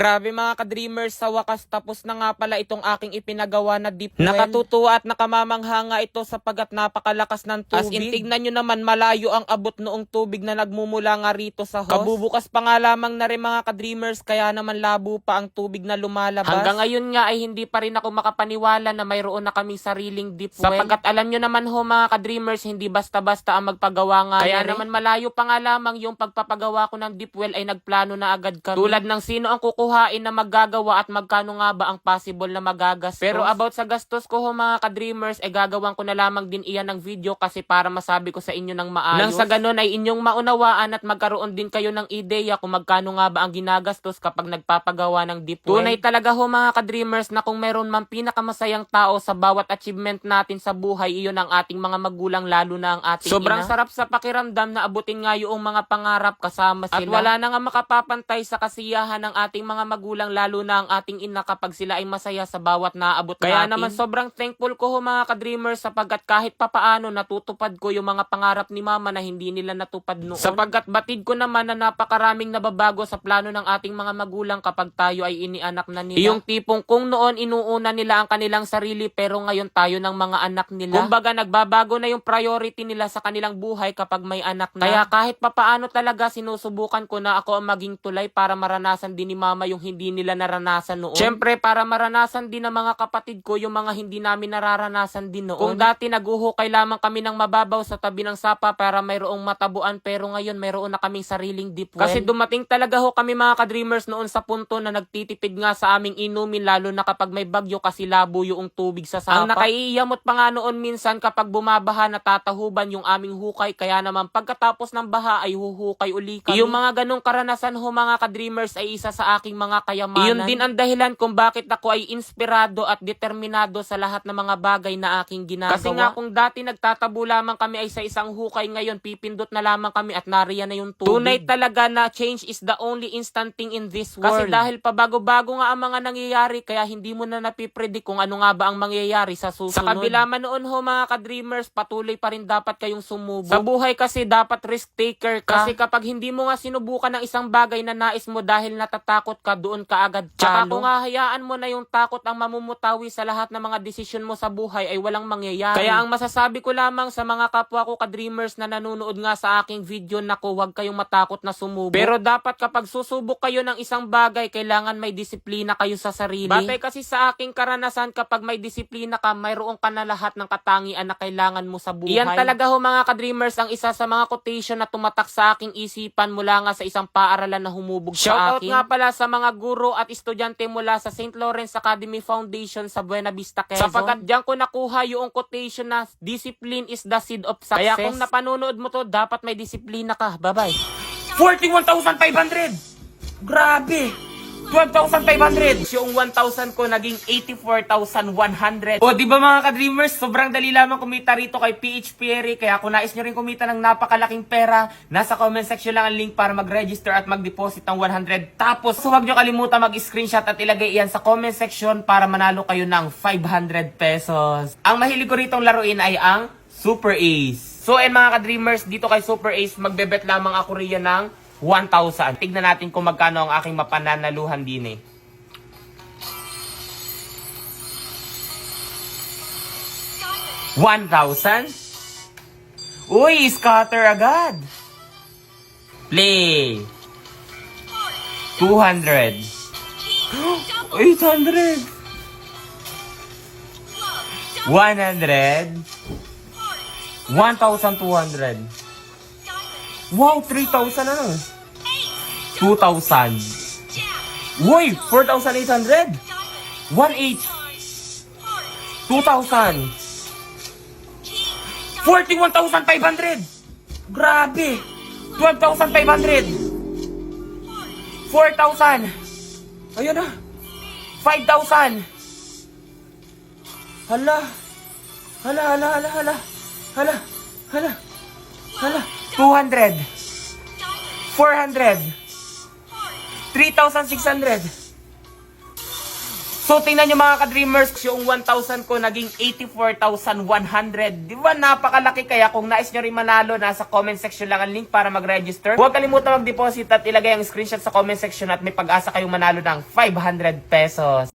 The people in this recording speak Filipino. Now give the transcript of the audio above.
Grabe mga ka-dreamers, sa wakas tapos na nga pala itong aking ipinagawa na deep well. Nakatutuwa at nakamamangha nga ito sapagat napakalakas ng tubig. As in, tignan nyo naman, malayo ang abot noong tubig na nagmumula nga rito sa hose. Kabubukas pa nga lamang na rin mga ka-dreamers, kaya naman labo pa ang tubig na lumalabas. Hanggang ngayon nga ay hindi pa rin ako makapaniwala na mayroon na kaming sariling deep well. Sapagat alam nyo naman ho mga ka-dreamers, hindi basta-basta ang magpagawa nga. Kaya naman malayo pa nga lamang yung pagpapagawa ko ng deep well ay nagplano na agad kami. Tulad ng sino ang kukuhain na maggagawa at magkano nga ba ang possible na magagastos. Pero about sa gastos ko ho mga ka-dreamers, gagawan ko na lamang din iyan ng video kasi para masabi ko sa inyo ng maayos. Nang sa ganun ay inyong maunawaan at magkaroon din kayo ng ideya kung magkano nga ba ang ginagastos kapag nagpapagawa ng deep well. Tunay talaga ho mga ka-dreamers na kung meron mang pinakamasayang tao sa bawat achievement natin sa buhay, iyon ang ating mga magulang, lalo na ang ating Sobrang sarap sa pakiramdam na abutin nga yung mga pangarap kasama sila. At wala na nga makapapantay sa kasiyahan ng ating mga magulang, lalo na ang ating ina kapag sila ay masaya sa bawat naabot natin. Kaya naman sobrang thankful ko ho mga ka-dreamers sapagkat kahit papaano natutupad ko yung mga pangarap ni mama na hindi nila natupad noon. Sapagkat batid ko naman na napakaraming nababago sa plano ng ating mga magulang kapag tayo ay inianak na nila. Yung tipong kung noon inuuna nila ang kanilang sarili pero ngayon tayo ng mga anak nila. Kumbaga nagbabago na yung priority nila sa kanilang buhay kapag may anak na. Kaya kahit papaano talaga sinusubukan ko na ako ang maging tulay para maranasan din ni mama yung hindi nila naranasan noon. Siyempre para maranasan din ng mga kapatid ko yung mga hindi namin nararanasan din noon. Kung dati naguhukay lamang kami ng mababaw sa tabi ng sapa para mayroong matabuan, pero ngayon mayroon na kaming sariling deep well. Kasi dumating talaga ho kami mga ka-dreamers noon sa punto na nagtitipid nga sa aming inumin, lalo na kapag may bagyo kasi labo yung tubig sa sapa. Ang nakaiiyamot pa nga noon minsan kapag bumabaha natatahuban yung aming hukay, kaya naman pagkatapos ng baha ay huhukay uli kami. Yung mga ganong karanasan ho mga ka-dreamers ay isa sa aking mga kayamanan. Iyon din ang dahilan kung bakit ako ay inspirado at determinado sa lahat ng mga bagay na aking ginagawa. Kasi nga kung dati nagtatabo lamang kami ay sa isang hukay, ngayon pipindot na lamang kami at nariyan na yung tubig. Tunay talaga na change is the only instant thing in this world. Kasi dahil pabago-bago nga ang mga nangyayari, kaya hindi mo na napipredict kung ano nga ba ang mangyayari sa susunod. Sa kabila man noon ho mga ka-dreamers, patuloy pa rin dapat kayong sumubok. Sa buhay kasi dapat risk taker ka. Kasi kapag hindi mo nga sinubukan ng isang bagay na nais mo dahil natatakot ka, doon ka agad talo. Tsaka kung hayaan mo na yung takot ang mamumutawi sa lahat ng mga desisyon mo sa buhay, ay walang mangyayari. Kaya ang masasabi ko lamang sa mga kapwa ko ka-dreamers na nanonood nga sa aking video, naku, huwag kayong matakot na sumubok. Pero dapat kapag susubok kayo ng isang bagay, kailangan may disiplina kayo sa sarili. Batay kasi sa aking karanasan, kapag may disiplina ka, mayroon ka na lahat ng katangian na kailangan mo sa buhay. Iyan talaga ho mga ka-dreamers ang isa sa mga quotation na tumatak sa aking isipan mula nga sa isang paaralan na humubog sa akin. Shoutout nga pala sa mga guro at estudyante mula sa St. Lawrence Academy Foundation sa Buena Vista, Quezon. Sapagat diyan ko nakuha yung quotation na discipline is the seed of success. Kaya kung napanonood mo to, dapat may disiplina ka. Bye-bye. 41,500! Grabe! 12,500! Yung 1,000 ko naging 84,100. O, di ba mga ka-dreamers, sobrang dali lamang kumita rito kay PH Pierre. Kaya kung nais nyo rin kumita ng napakalaking pera, nasa comment section lang ang link para mag-register at mag-deposit ng 100. Tapos, huwag nyo kalimutan mag-screenshot at ilagay iyan sa comment section para manalo kayo ng 500 pesos. Ang mahilig ko ritong laruin ay ang Super Ace. So, mga ka-dreamers, dito kay Super Ace, magbebet lamang ako riyan ng 1,000. Tignan natin kung magkano ang aking mapananaluhan din eh. $1,000? Uy, scatter agad. Play. 200. 800. 100. 1,200. Wow, 3,000 ano? 2,000. Uy, 4,800. 1,800. 2,000. 41,500. Grabe. 12,500. 4,000. Ayun na. 5,000. Hala. Hala, hala, hala, hala. Hala, hala. Hala. 200. 400. 3,600. So tingnan nyo mga ka-dreamers, yung 1,000 ko naging 84,100. Di ba napakalaki? Kaya kung nais nyo rin manalo, nasa comment section lang ang link para mag-register. Huwag kalimutan mag-deposit at ilagay ang screenshot sa comment section at may pag-asa kayong manalo ng 500 pesos.